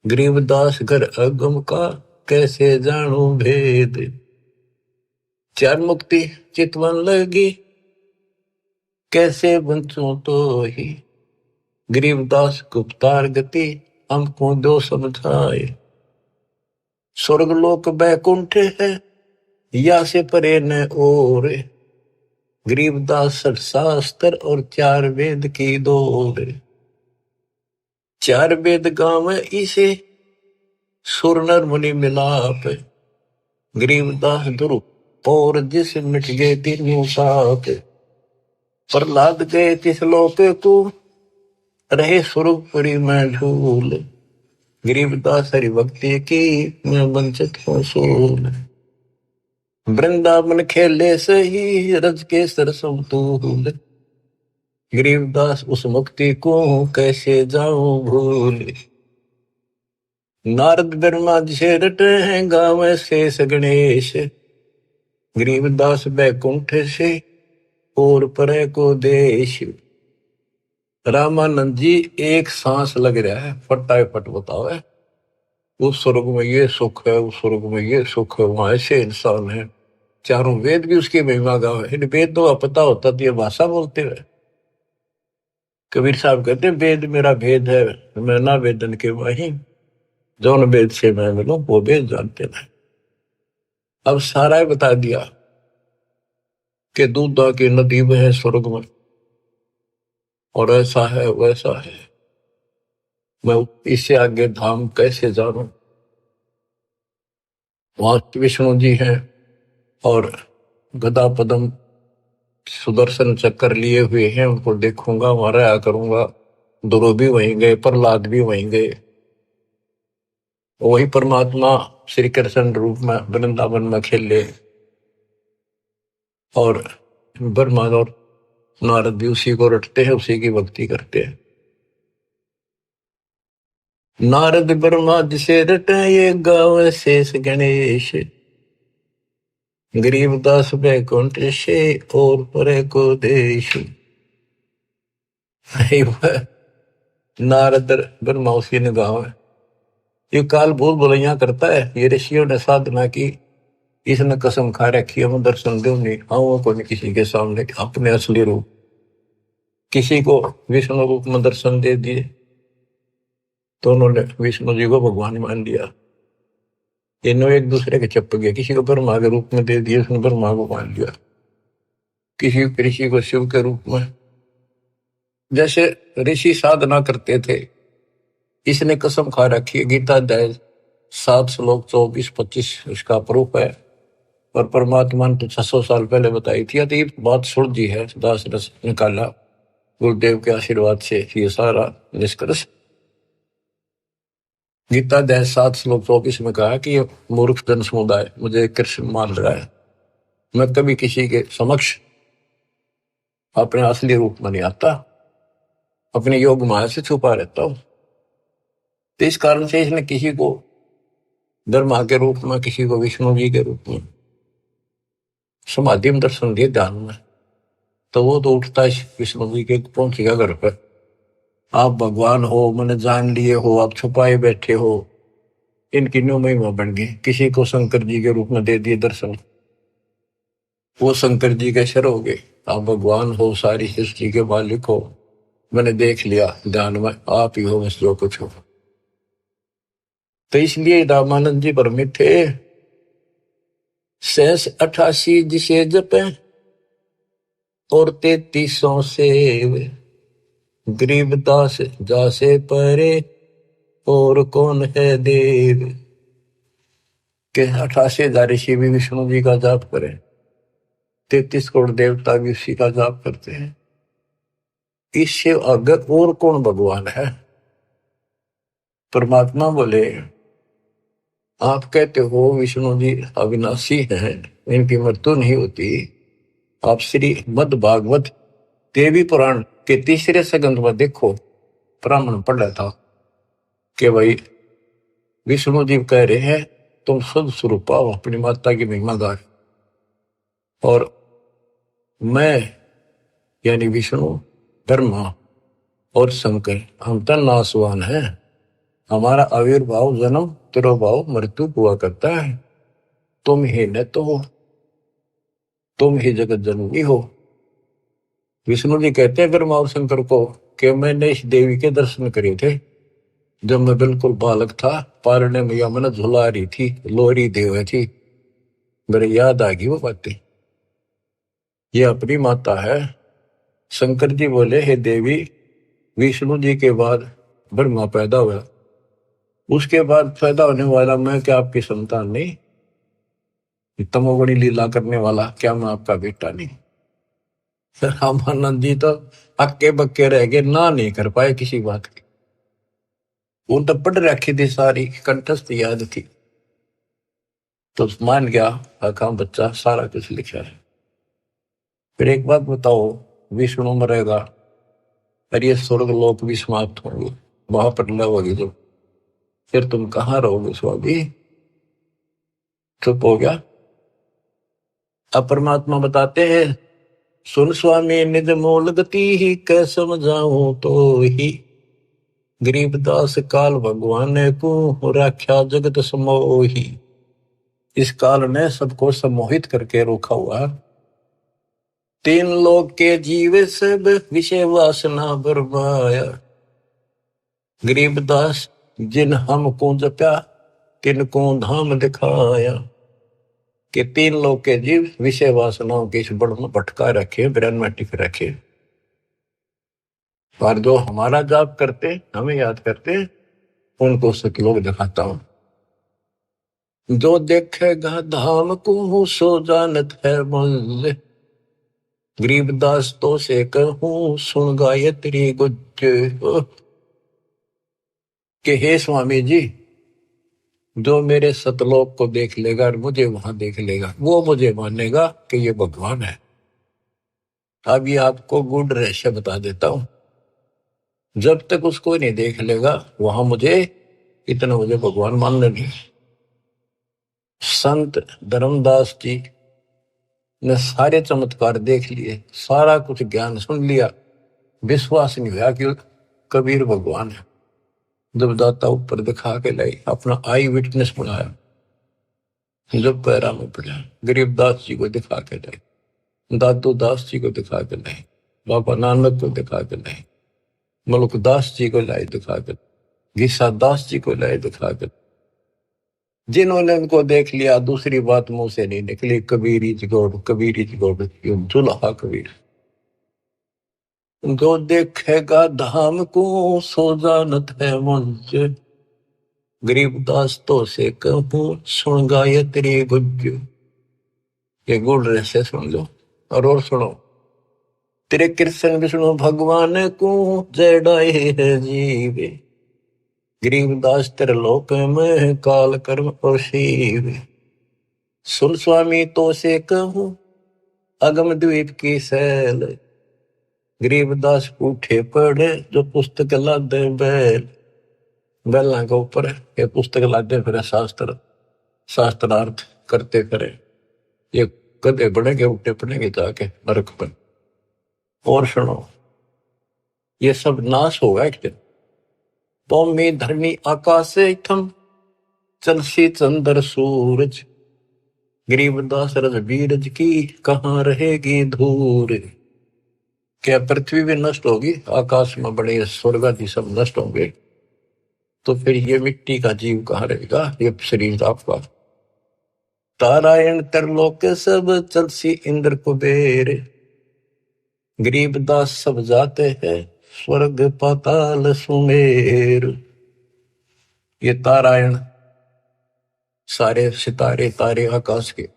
गरीबदास घर अगम का कैसे जानू भेद। चार मुक्ति चितवन लगी कैसे बंचू तो ही, गरीबदास गुप्तार गति हमको दो समझाए। स्वर्गलोक बैकुंठ है या से परे न और, गरीबदास शास्त्र और चार वेद की दौड़। चार वेद गाँव इसे सुर नर मुनि मिलाप, गरीबदास दुरु और जिस मिट गए तीनों ताप। प्रहलाद गए तिस लोक को रहे सुरपुरी में झूल, गरीबदास हरि भक्ति की मैं वंचित हूँ सूल। वृंदावन खेले सही रज के सरसम तूल, गरीबदास उस मुक्ति को कैसे जाऊं भूल। नारद ब्रह्मा जी से रटे हैं गावे शेष गणेश, गरीबदास बैकुंठ से और परे को देश। रामानंद जी एक सांस लग रहा है फटाफट बताओ है। उस स्वर्ग में ये सुख है, उस स्वर्ग में ये सुख है, वहां ऐसे इंसान है। चारों वेद भी उसकी महिमा गावे। इन वेद तो पता होता तो ये भाषा बोलते हुए। कबीर साहब कहते वेद मेरा भेद है, मैं ना वेदन के वही, जौन वेद से मैं मिलूं वो वेद जानते नहीं। अब सारा बता दिया कि दूधा की नदी में है स्वर्ग में, और ऐसा है वैसा है। मैं इससे आगे धाम कैसे जानूं। वहां विष्णु जी हैं और गदा पदम सुदर्शन चक्कर लिए हुए हैं, उनको देखूंगा, वहां रहा करूंगा। ध्रुव भी वहीं गए, प्रहलाद भी वहीं गए। वही परमात्मा श्री कृष्ण रूप में वृंदावन में खेले, और ब्रह्मा और नारद भी उसी को रटते हैं, उसी की भक्ति करते हैं। नारद ब्रह्मा जिसे रटे ये गावे शेष गणेश, गरीबदास बैकुंठ से और परे को देश। नारद ब्रह्मा उसकी निगाह है। ये काल भूल भुलैया करता है। ये ऋषियों ने साधना की, इसने कसम खा रखी है मैं दर्शन दूं नहीं, आऊंगा को नहीं किसी के सामने अपने असली रूप। किसी को विष्णु रूप में दर्शन दे दिए तो उन्होंने विष्णु जी को भगवान मान लिया। इन्होंने एक दूसरे के चप गया। किसी को ब्रह्मा के रूप में दे दिया, उसने ब्रह्मा को मान लिया। किसी को शिव के रूप में। जैसे ऋषि साधना करते थे, इसने कसम खा रखी है। गीता अध्याय 7 श्लोक 24-25 इसका प्रूफ है। और परमात्मा ने तो 600 साल पहले बताई थी। तो ये बात सुन जी है, दास रस निकाला गुरुदेव के आशीर्वाद से ये सारा निष्कर्ष। गीता अध्याय 7 श्लोक 24 में कहा कि ये मूर्ख जन समुदाय मुझे कृष्ण मान रहा है। मैं कभी किसी के समक्ष अपने असली रूप में नहीं आता, अपने योग माया से छुपा रहता हूं। तो इस कारण से इसने किसी को ब्रह्मा के रूप में, किसी को विष्णु जी के रूप में समाधि में दर्शन दिए ध्यान में, तो वो तो उठता है विष्णु जी के, पहुंचेगा घर पर। आप भगवान हो, मैंने जान लिए हो, आप छुपाए बैठे हो, इनकी न्यू महिमा बन गई। किसी को शंकर जी के रूप में दे दिए दर्शन, वो शंकर जी के शर हो गए। आप भगवान हो, सारी सृष्टि के मालिक हो, मैंने देख लिया ध्यान में, आप ही हो बस जो कुछ हो। तो इसलिए रामानंद जी भ्रमित थे। 88 जिसे जपे और 3300 से गरीबदास जासे परे और कौन है देव। के 88,000 ऋषि भी विष्णु जी का जाप करें, 33 करोड़ देवता भी उसी का जाप करते हैं। इससे अगर और कौन भगवान है। परमात्मा बोले आप कहते हो विष्णु जी अविनाशी हैं, इनकी मृत्यु नहीं होती। आप श्री मद भागवत देवी पुराण के 3 सेकंड में देखो, ब्राह्मण पढ़ रहा था कि भाई विष्णु जी कह रहे हैं तुम शुद्ध स्वरूप पाओ, अपनी माता की महिमा गाए, और मैं यानी विष्णु, ब्रह्मा और शंकर हम तो नासवान हैं। हमारा आविर्भाव जन्म तिरोभाव मृत्यु हुआ करता है। तुम ही न तो हो, तुम ही जगत जननी हो। विष्णु जी कहते हैं ब्रह्मा और शंकर को कि मैंने इस देवी के दर्शन करे थे जब मैं बिल्कुल बालक था। पारने मैया मैंने झुला रही थी, लोरी देव थी, मेरे याद आ गई वो बातें। ये अपनी माता है। शंकर जी बोले हे देवी, विष्णु जी के बाद ब्रह्मा पैदा हुआ, उसके बाद पैदा होने वाला मैं क्या आपकी संतान नहीं? तमोगुणी लीला करने वाला क्या मैं आपका बेटा नहीं? रामानंद जी तो अक्के बक्के रह गए, ना नहीं कर पाए किसी बात की। वो तो पढ़ रखी थी, सारी कंठस्थ याद थी, तो मान गया आका बच्चा सारा कुछ लिखा है। फिर एक बात बताओ, विष्णु मरेगा और ये स्वर्ग लोक भी समाप्त होंगे, वहां पर न होगी जो, फिर तुम कहाँ रहोगे स्वामी? चुप हो गया। अब परमात्मा बताते हैं सुन स्वामी निज मूल गति ही कै समझाऊं तो ही, गरीबदास काल भगवान को राख्या जगत समोही। इस काल ने सबको सम्मोहित करके रोका हुआ। 3 लोक के जीव सब विषय वासना बरमाया, गरीबदास जिन हमको जप्या तिनको धाम दिखाया। कि 3 लोक के जीव विषय वासनाओं के इस बड़ में भटका रखे, ब्रह्म में टिक रखे। और जो हमारा जाप करते, हमें याद करते, उनको सच लोग दिखाता हूं। जो देखेगा धाम को सो जानत है मुझ, गरीबदास तो से कहूं सुन गायत्री गुज। कि हे स्वामी जी, जो मेरे सतलोक को देख लेगा और मुझे वहां देख लेगा, वो मुझे मानेगा कि ये भगवान है। अब ये आपको गुड रहस्य बता देता हूं। जब तक उसको नहीं देख लेगा वहां मुझे इतना मुझे भगवान मानने नहीं। संत धर्मदास जी ने सारे चमत्कार देख लिए, सारा कुछ ज्ञान सुन लिया, विश्वास नहीं हुआ कि कबीर भगवान है। जब दाता ऊपर दिखा के लाई, अपना आई विटनेस बनाया, जब पैरा में पड़ा, गरीबदास जी को दिखा के लाई, दादू दास जी को दिखा के लाई, बाबा नानक को दिखा के लाई, मलुकदास जी को लाई दिखा के, गीसा दास जी को लाई दिखा के। जिन्होंने उनको देख लिया, दूसरी बात मुंह से नहीं निकली, Kabir is God, Kabir is God, दुल्हा कबीर। जो देखेगा धाम को सो जानत है मुझ, गरीबदास तो से कहूं सुन गायत्री गुज। ये गुड़ रहस्य सुन लो और सुनो। तेरे कृष्ण विष्णु भगवान को जड़ाए है जीवे, गरीबदास तेरे लोक में काल कर्म और शिव। सुन स्वामी तो से कहूं अगम द्वीप की सैल, गरीबदास उठे पड़े जो पुस्तक लादे बैल। बैला के ऊपर ये पुस्तक लादे फिर शास्त्रार्थ करते फिरे, ये कदे बढ़ेंगे उठे पड़ेंगे जाके नरक पर। और सुनो, ये सब नाश होगा एक दिन। भूमि धरनी आकाश थम चलसी चंद्र सूरज, गरीबदास रजबीरज की कहाँ रहेगी धूर। क्या पृथ्वी भी नष्ट होगी, आकाश में बड़े स्वर्ग आदि सब नष्ट होंगे, तो फिर ये मिट्टी का जीव कहाँ रहेगा, ये शरीर आपका। तारायण तरलोक सब चलसी इंद्र कुबेर, गरीबदास सब जाते हैं स्वर्ग पाताल सुमेर। ये तारायण सारे सितारे तारे आकाश के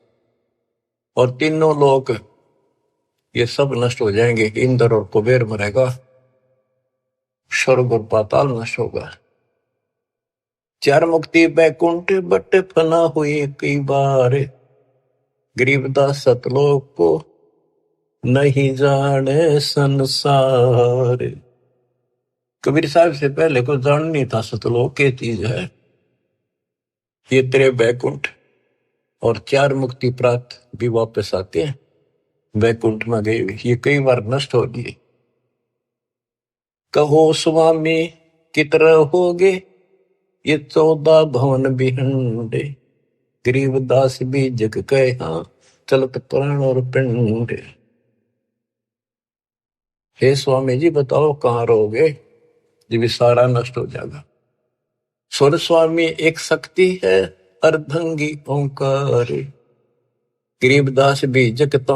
और तीनों लोक ये सब नष्ट हो जाएंगे। इंद्र और कुबेर मरेगा, स्वर्ग और पाताल नष्ट होगा। चार मुक्ति बैकुंठ बट फना हुई कई बार, गरीबदास सतलोक को नहीं जाने संसार। कबीर साहब से पहले को जान नहीं था सतलोक के चीज है। ये तेरे बैकुंठ और चार मुक्ति प्राप्त भी वापस आते हैं, बैकुंठ में गए ये कई बार नष्ट हो गए। कहो स्वामी कितना होगे ये 14 भवन बिहंडे, गरीबदास भी जग कहा चलत प्राण और पिंड। हे स्वामी जी बताओ कहाँ रहोगे, जब सारा नष्ट हो जाएगा। स्वर स्वामी एक शक्ति है अर्धंगी ओंकार, गरीबदास भी जगता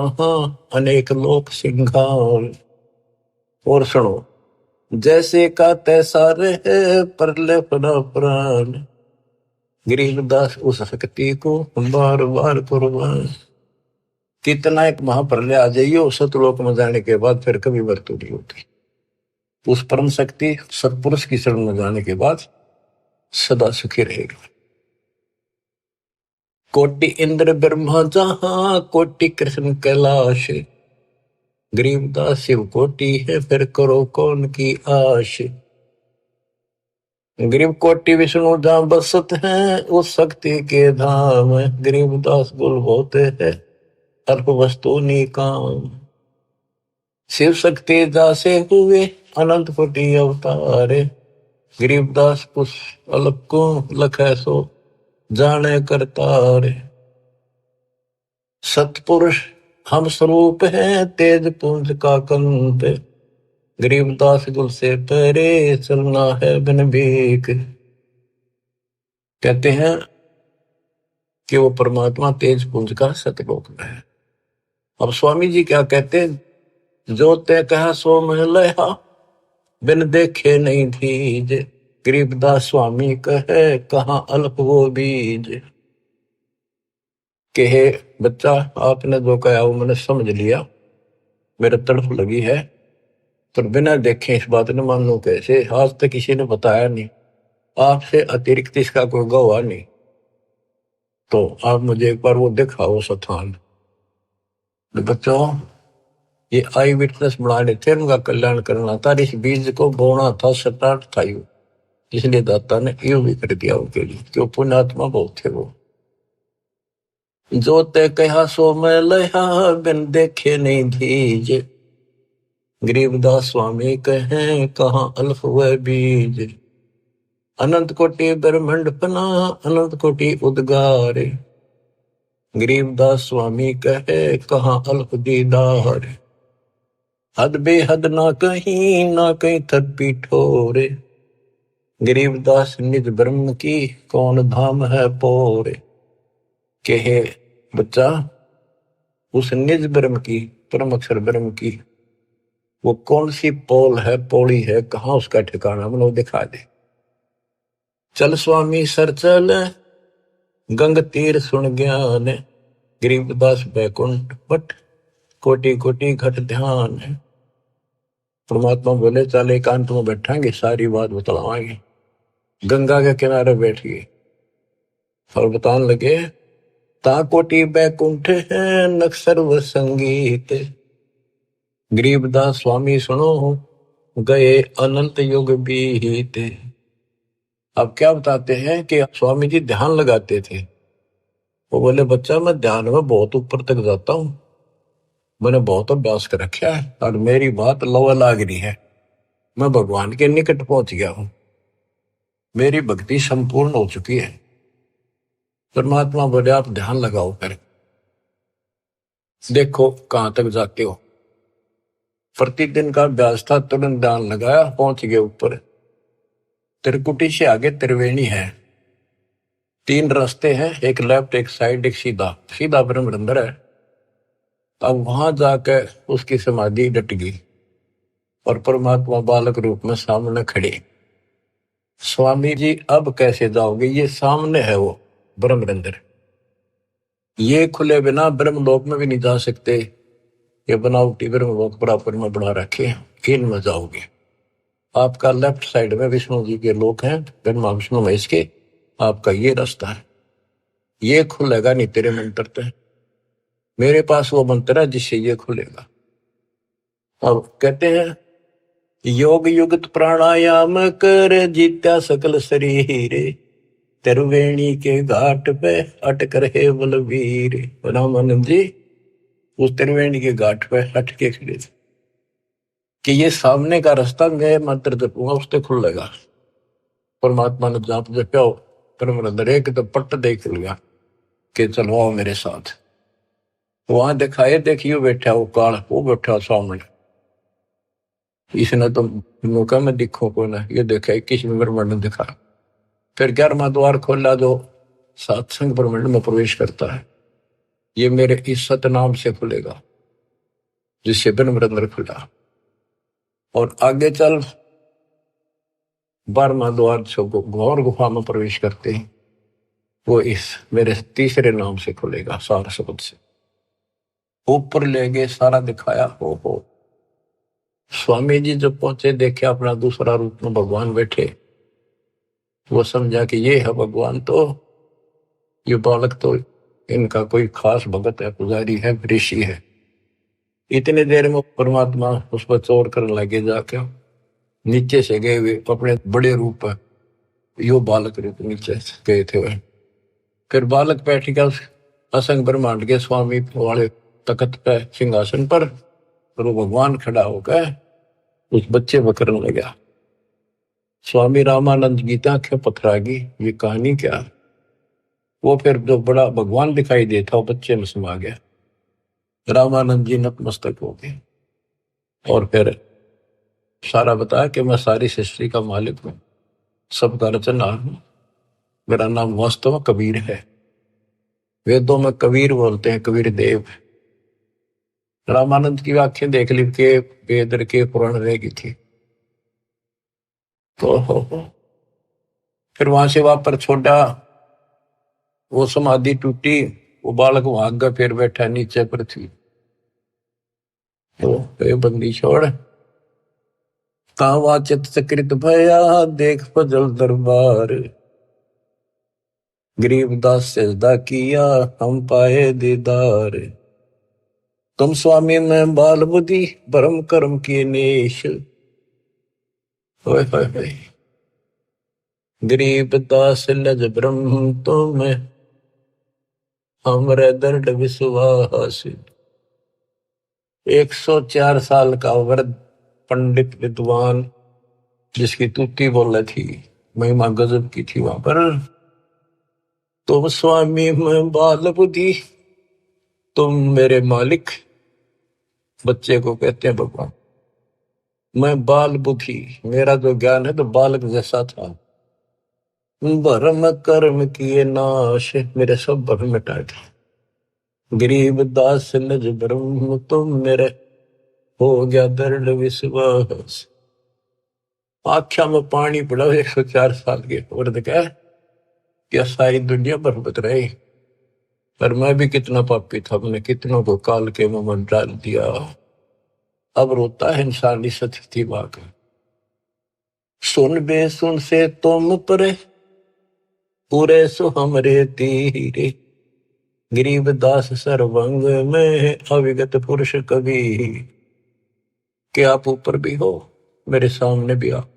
अनेक लोक सिंगार। और सुनो, जैसे का तैसा रहे परले पड़ा प्राण, गरीबदास उस शक्ति को बार बार कुर्बान। कितना एक महाप्रलय आ जाइयो सतलोक में जाने के बाद फिर कभी मृत्यु नहीं होती। उस परम शक्ति सत्पुरुष की शरण में जाने के बाद सदा सुखी रहेगा। कोटि इंद्र ब्रह्मा जहां कोटि कृष्ण कैलाश, गरीबदास शिव कोटि है फिर करो कौन की आश। गरीब कोटि विष्णु जहां बसत हैं उस शक्ति के धाम, गरीबदास गुल होते हैं अल्प वस्तु निकाम। शिव शक्ति दासे हुए अनंत कोटि अवतारे, गरीबदास उस अल्प को लखे सो जाने करतारे। सतपुरुष हम स्वरूप हैं तेज पुंज का कंत, गरीबदास गुल से परे चलना है बिन भीख। कहते हैं कि वो परमात्मा तेज पुंज का सतलोक में है। अब स्वामी जी क्या कहते हैं, जो ते कहा सो मैं लया बिन देखे नहीं धीज, गरीबदास स्वामी कहे कहाँ अल्प वो बीज। कहे बच्चा आपने जो कहा वो मैंने समझ लिया, मेरे तड़फ लगी है, पर बिना देखे इस बात ने मान लो कैसे, आज तक किसी ने बताया नहीं, आपसे अतिरिक्त इसका कोई गवाह नहीं, तो आप मुझे एक बार वो दिखाओ स्थान। बच्चों ये आई विटनेस बनाने थे, उनका कल्याण करना था, इस बीज को बोना था, स्टार्ट था यू। इसलिए दाता ने यो भी कर दिया उनके लिए, क्यों पुण्यात्मा बहुत थे वो। जो ते कहा सो मैं लहा, बिन देखे नहीं धीज। गरीबदास स्वामी कहें कहाँ अल्फ व बीज। अनंत कोटि ब्रह्मंड पना, अनंत कोटि उद्गार। गरीबदास स्वामी कहे कहाँ अल्प दीदार। हद बेहद ना कहीं थद पीठोरे। गरीबदास निज ब्रह्म की, कौन धाम है पोरे। कहे बच्चा, उस निज ब्रह्म की, परम अक्षर ब्रह्म की वो कौन सी पोल है, पौड़ी है, कहाँ उसका ठिकाना, मतलब दिखा दे। चल स्वामी सर चल, गंग तीर सुन ज्ञान। गरीबदास बैकुंठ बट, कोटि कोटि घट ध्यान। परमात्मा बोले चल एकांत में बैठांगे, सारी बात बतलावांगे। गंगा के किनारे बैठ गए और बताने लगे, ता कोटि बैकुंठ है नक सर्व संगीत। गरीबदास स्वामी सुनो, गए अनंत युग बीते। अब क्या बताते हैं कि स्वामी जी ध्यान लगाते थे। वो बोले बच्चा मैं ध्यान में बहुत ऊपर तक जाता हूं, मैंने बहुत अभ्यास कर रखा है और मेरी बात लवा लाग रही है, मैं भगवान के निकट पहुंच गया हूं, मेरी भक्ति संपूर्ण हो चुकी है। परमात्मा बोले आप ध्यान लगाओ, कर देखो कहां तक जाते हो। प्रतिदिन का अभ्यास था, तुरंत ध्यान लगाया, पहुंच गए ऊपर। त्रिकुटी से आगे त्रिवेणी है, 3 रास्ते हैं, एक लेफ्ट एक साइड एक सीधा, सीधा ब्रह्मरंध्र है। अब वहां जाकर उसकी समाधि डट गई और परमात्मा बालक रूप में सामने खड़े। स्वामी जी अब कैसे जाओगे, ये सामने है वो ब्रह्मरंध्र, ये खुले बिना ब्रह्मलोक में भी नहीं जा सकते, ये बनावटी ब्रह्मलोक बराबर में बना रखे, इनमें जाओगे। आपका लेफ्ट साइड में विष्णु जी के लोक हैं, ब्रह्मा विष्णु महेश के, आपका ये रास्ता है, ये खुलेगा नहीं तेरे मंत्र से, मेरे पास वो मंत्र है जिससे ये खुलेगा। अब कहते हैं योग युक्त प्राणायाम कर, जीत्या सकल शरीर। त्रिवेणी के घाट पे अटक रहे बलवीर। रामानंद जी उस त्रिवेणी के घाट पे अटके खड़े थे कि ये सामने का रास्ता मैं मंत्र जपूंगा उससे खुलेगा। परमात्मा ने जाप जप्या, परम एक तो पट्ट देख लिया कि चलो आओ मेरे साथ। वहां दिखाए, देखियो बैठा वो काल, वो बैठा सामने। इसने तो मौका में दिखो को ना, ये देखा 21 ब्रह्मांड ने दिखा। फिर 11वां द्वार खोला जो सत्संग ब्रह्मांड में प्रवेश करता है, ये मेरे इस सतनाम से खुलेगा, जिससे ब्रह्मरंध्र खुला। और आगे चल 12वां द्वार जो घोर गुफा में प्रवेश करते हैं, वो इस मेरे तीसरे नाम से खुलेगा, सार शब्द से। ऊपर ले गए, सारा दिखाया। हो स्वामी जी जब पहुंचे, देखे अपना दूसरा रूप में भगवान बैठे, वो समझा कि ये है भगवान, तो ये बालक तो इनका कोई खास भगत है, पुजारी है, ऋषि है। इतने देर में परमात्मा उस पर चोर करने लगे, जाके नीचे से गए हुए अपने बड़े रूप है, यो बालक रूप नीचे गए थे वह। फिर बालक बैठ गया उस असंग ब्रह्मांड के स्वामी वाले तख्त पे, सिंहासन पर, और वो भगवान खड़ा होकर उस बच्चे को करने लगा। स्वामी रामानंद की आंखें पथरागी, ये कहानी क्या। वो फिर जो बड़ा भगवान दिखाई देता वो बच्चे में समा गया। रामानंद जी नतमस्तक हो गए और फिर सारा बताया कि मैं सारी सृष्टि का मालिक हूं, सबका रचनहार हूं, मेरा नाम वास्तव में कबीर है। वेदों में कबीर बोलते हैं, कबीर देव। रामानंद की आंखें देख ली के वेद के पुराण रह गई थी। तो फिर वहां से वापस छोड़ा, वो समाधि टूटी, वो बालक वहां आगे फिर बैठा नीचे पृथ्वी। तो बंदी छोड़, तावा चित चक्रित भया, देख फजल दरबार। गरीबदास सजदा किया, हम पाए दीदार। तुम स्वामी में बाल बुद्धि, भरम कर्म की नेश। होए होए होए। गरीब दास लज ब्रह्म तुम हमरे दर्द विश्वास। 104 साल का वृद्ध पंडित विद्वान जिसकी तूती बोले थी, महिमा गजब की थी वहां पर। तुम स्वामी मैं बाल बुद्धि, तुम मेरे मालिक। बच्चे को कहते हैं भगवान। मैं बाल बुद्धि, मेरा जो ज्ञान है तो बालक जैसा था। भरम कर्म किए नाश, मेरे सब भरम मिटाए थे। गरीब दास लज ब्रह्म तुम मेरे, हो गया दृढ़ विश्वास। आख्या में पानी पड़ा 104 साल के वृद्ध का, क्या सारी दुनिया बरबत रही। पर मैं भी कितना पापी था, मैंने कितनों को काल के मुंह में डाल दिया। अब रोता है इंसानी स्थिति वाक। सुन बे सुन से तुम परे, पूरे सो हमरे तीरे। गरीब दास सर्वंग में अविगत पुरुष कवि। कि आप ऊपर भी हो, मेरे सामने भी आप।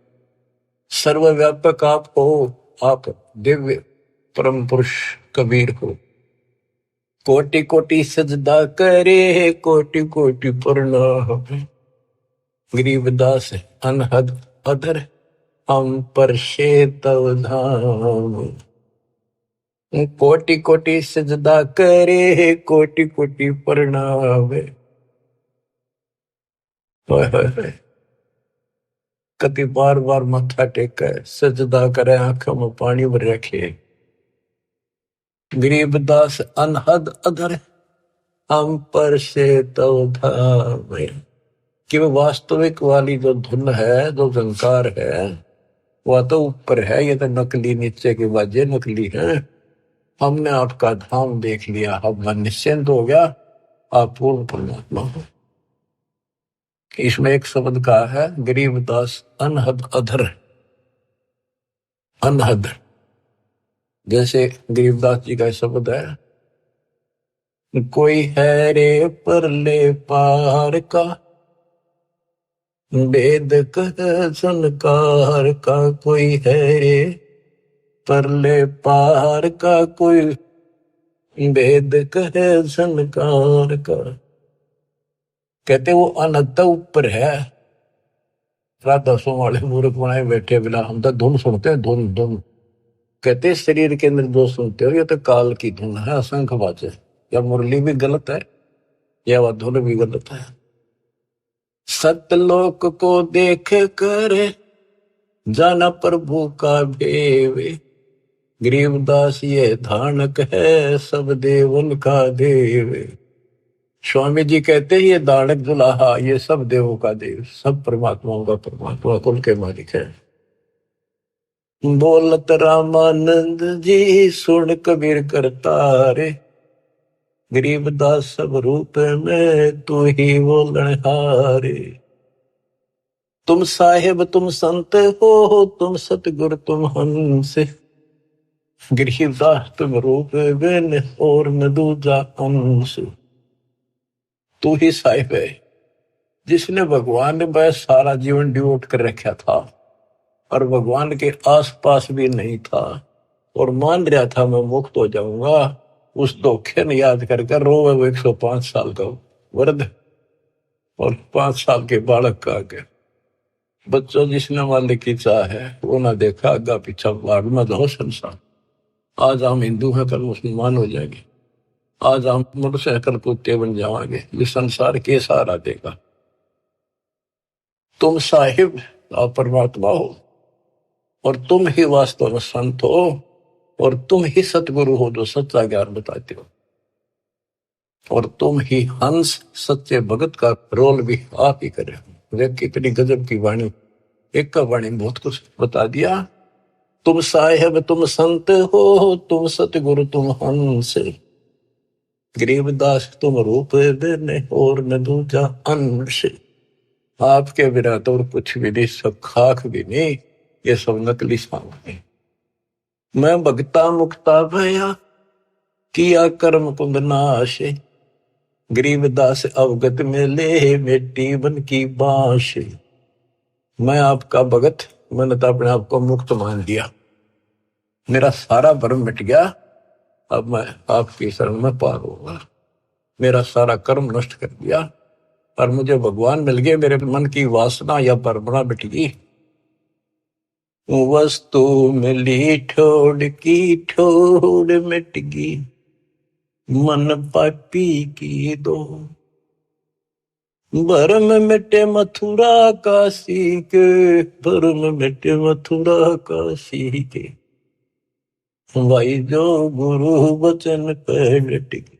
सर्वव्यापक आप हो, आप दिव्य परम पुरुष कबीर हो। कोटि कोटि सजदा करे, कोटि कोटि प्रणाम। गरीबदास अनहद अधर, हम पर तव धाम। कोटि कोटि सजदा करे, कोटि कोटि प्रणाम। कति बार बार मत्था टेके सजदा करे, आंखों में पानी भर रखे। गरीबदास अनहद अधर, हम पर तव धाम। कि वो वास्तविक वाली जो धुन है, जो झंकार है, वह तो ऊपर है, ये तो नकली नीचे के बाजे नकली है। हमने आपका धाम देख लिया, अब मन निश्चिंत हो गया, आप पूर्ण परमात्मा हो। इसमें एक शब्द का है गरीबदास अनहद अधर। अनहद जैसे गरीबदास जी का शब्द है, कोई है रे परले पार का, वेद कह संकार का। कोई है रे परले पार का, कोई वेद कहे संकार का। कहते वो अनंत ऊपर है। राधा सो वाले मूर्ख बनाए बैठे बिना, हम तो धुन सुनते हैं, धुन धुन। कहते शरीर के अंदर जो सुनते हो ये तो काल की धुन है, असंख्य बाजे। या मुरली भी गलत है, या वह धुन भी गलत है। सतलोक को देख कर जाना प्रभु का भेवे। गरीबदास ये धानक है, सब देवन का देव। स्वामी जी कहते हैं ये दानक दुल्हा, ये सब देवों का देव, सब परमात्माओं का परमात्मा, कुल के मालिक है। बोलत रामानंद जी सुन कबीर करता रे, गरीबदास सब रूप में तू ही बोलनहारे। तुम साहेब तुम संत हो, तुम सतगुरु तुम हंस। गरीबदास तुम रूप बिन और न दूजा अंश। तू ही साहिब है जिसने भगवान ने बस सारा जीवन डिवोट कर रखा था और भगवान के आसपास भी नहीं था और मान रहा था मैं मुक्त हो जाऊंगा। उस धोखे ने याद कर कर रोवे वो 105 साल का वृद्ध और 5 साल के बालक का आगे। बच्चों जिसने मालिक की चाह है वो ना देखा आगा पीछा, भाग में दो संसार। आज हम हिंदू हैं, कल मुसलमान हो जाएंगे। आज हम मनुष्य हैं, कल कुत्ते बन जाएंगे। ये संसार के सहारा देगा। तुम साहिब और परमात्मा हो और तुम ही वास्तव में संत हो और तुम ही सतगुरु हो जो सच्चा ज्ञान बताते हो और तुम ही हंस सच्चे भगत का रोल भी आप ही करे। देख कितनी गजब की वाणी, एक का वाणी बहुत कुछ बता दिया। तुम साहिब तुम संत हो, तुम सतगुरु तुम हंस। गरीबदास तुम रूप बिन और न दूजा अंश। आपके बिना तो और कुछ भी नहीं, सब खाक भी नहीं, ये सब नकली सामान। मैं भगता मुक्ता भया, किया कर्म कुंद नाश। गरीबदास अवगत में ले मिट्टी बन की बांश। मैं आपका भगत, मैंने तो अपने आप को मुक्त मान लिया। मेरा सारा भ्रम मिट गया, अब मैं आपकी शरण में पार होगा। मेरा सारा कर्म नष्ट कर दिया और मुझे भगवान मिल गए। मेरे मन की वासना या परमणा मिट गई। वस्तु मिली ठोड़ की ठोड़ मिट गई, मन पापी की दो। भरम मिटे मथुरा काशी के, भरम मिटे मथुरा काशी के, भाई जो गुरु वचन पे डट गए,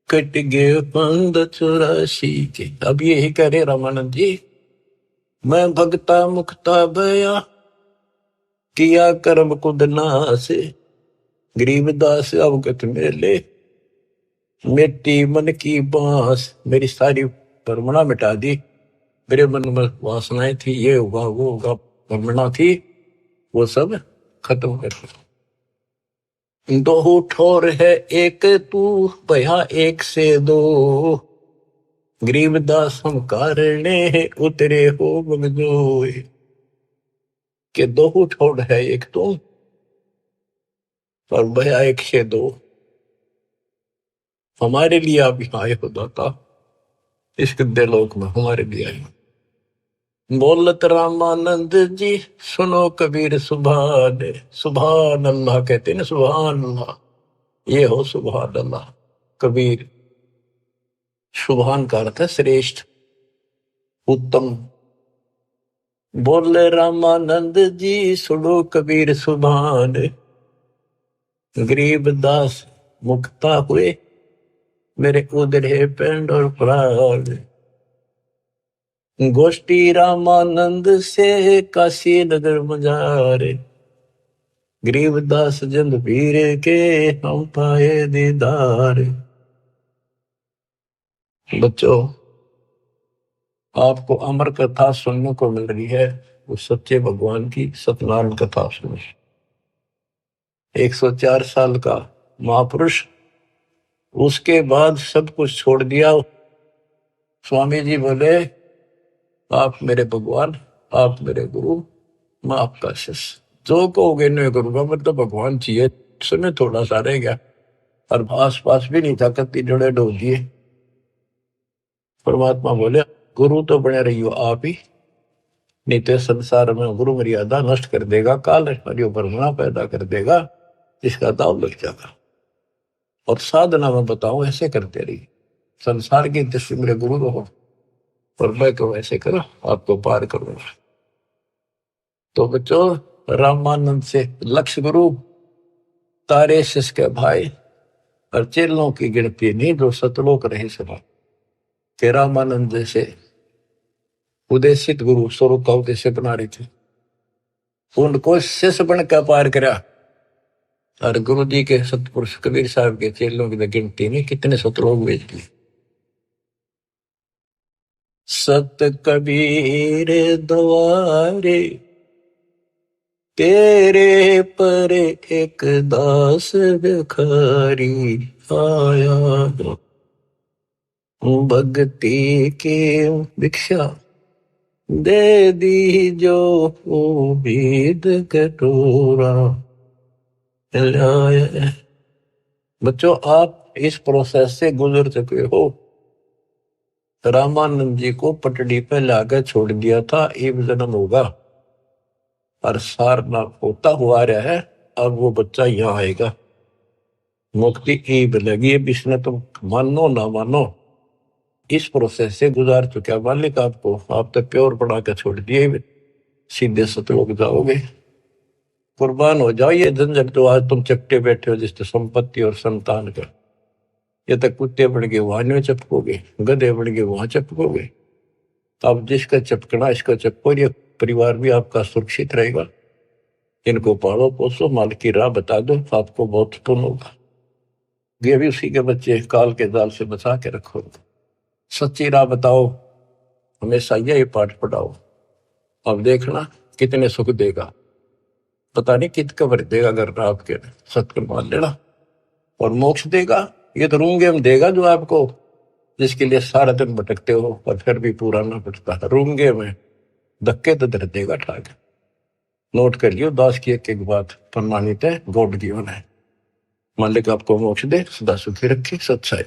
कट गए 584 के। अब यही करे रामानंद जी, मैं भगता मुक्ता भया, किया कर्म कुद नासे, गरीबदास अवगत मेले, मिट्टी मन की बांस। मेरी सारी परमणा मिटा दी। मेरे मन में वासनाएं थी, ये होगा वो होगा, परमणा थी, वो सब खत्म कर दी। दो ठोर है एक तू, भया एक से दो, गरीबदास हम कारणे उतरे हो बगजोए। के दो ठोर है एक तू और भया एक से दो। हमारे लिए आप यहाँ आए हो दाता, इस गद्दे लोक में हमारे लिए आए हो। बोलत रामानंद जी सुनो कबीर सुभान, सुभान अल्लाह कहते ना, सुभान अल्लाह, ये हो सुभान अल्लाह। कबीर, सुभान का अर्थ है श्रेष्ठ, उत्तम। बोले रामानंद जी सुनो कबीर सुभान, गरीबदास मुक्ता हुए, मेरे उधरे पेंड और प्राण। गोष्ठी रामानंद से काशी नगर मजारे, गरीबदास जंद वीर के हम पाए दीदार। बच्चों, आपको अमर कथा सुनने को मिल रही है, उस सच्चे भगवान की सत्यनारायण कथा सुनो। 104 साल का महापुरुष, उसके बाद सब कुछ छोड़ दिया। स्वामी जी बोले, आप मेरे भगवान, आप मेरे गुरु, मैं आपका शिष्य, जो कहोगे नहीं करूंगा। मतलब भगवान चाहिए। समय थोड़ा सा रह गया और आस पास भी नहीं था, कत्ती जोड़े डोल दिए। परमात्मा बोले, गुरु तो बने रही हो आप ही, नहीं तो संसार में गुरु मर्यादा नष्ट कर देगा, काल परमणा पैदा कर देगा, इसका दाव लग जाएगा। और साधना में बताऊं, ऐसे करते रहिए। संसार की दृष्टि मेरे गुरु रहो और मैं को ऐसे करो, आपको पार करूंगा। तो बच्चों, रामानंद से लक्ष्य गुरु, तारे शिष्य के भाई और चेलों की गिनती नहीं जो सतलोक रहे सभा के। रामानंद जैसे उदेशित गुरु स्वरूप का उद्देश्य बना रहे थे, उनको शिष्य बनकर पार करा। और गुरु जी के सतपुरुष कबीर साहब के चेलों की गिनती नहीं, कितने सतलोक भेज दिए। सत कबीर द्वारे, तेरे पर एक दास भिखारी आया, भक्ति की भिक्षा दे दी जो उम्मीद कटोरा लाया। बच्चों, आप इस प्रोसेस से गुजर चुके हो। रामानंद जी को पटड़ी पे लाकर छोड़ दिया था, एक जन्म होगा और सारनाथ होता हुआ रहा है। अब वो बच्चा यहाँ आएगा, मुक्ति ईब लगी। अब इसने तुम मानो ना मानो, इस प्रोसेस से गुजार चुका मालिक आपको। आप तो प्योर बना के छोड़ दिए, सीधे सतलोक जाओगे। कुर्बान हो जाओ ये झंझट जो आज तुम चपटे बैठे हो, जिससे संपत्ति और संतान का। ये तक कुत्ते बन के वहां में चपकोगे, गधे बन के वहां चपकोगे। अब जिसका चपकना इसका चपको, ये परिवार भी आपका सुरक्षित रहेगा। इनको पालो पोसो, माल की राह बता दो, आपको बहुत पुण्य होगा। ये भी उसी के बच्चे, काल के जाल से बचा के रखो। सच्ची राह बताओ, हमेशा यही पाठ पढ़ाओ। अब देखना कितने सुख देगा, पता नहीं कित कबर देगा। अगर आपके सत्य मान लेना, और मोक्ष देगा, ये तो रूंगे में देगा जो आपको, जिसके लिए सारा दिन भटकते हो और फिर भी पूरा ना पड़ता। रूंगे में धक्के तो धर देगा ठाक। नोट कर लियो, दास की एक एक बात प्रमाणित है, गॉड गिवन है। मालिक आपको मोक्ष दे, सदा सुखी रखे, सत्साई।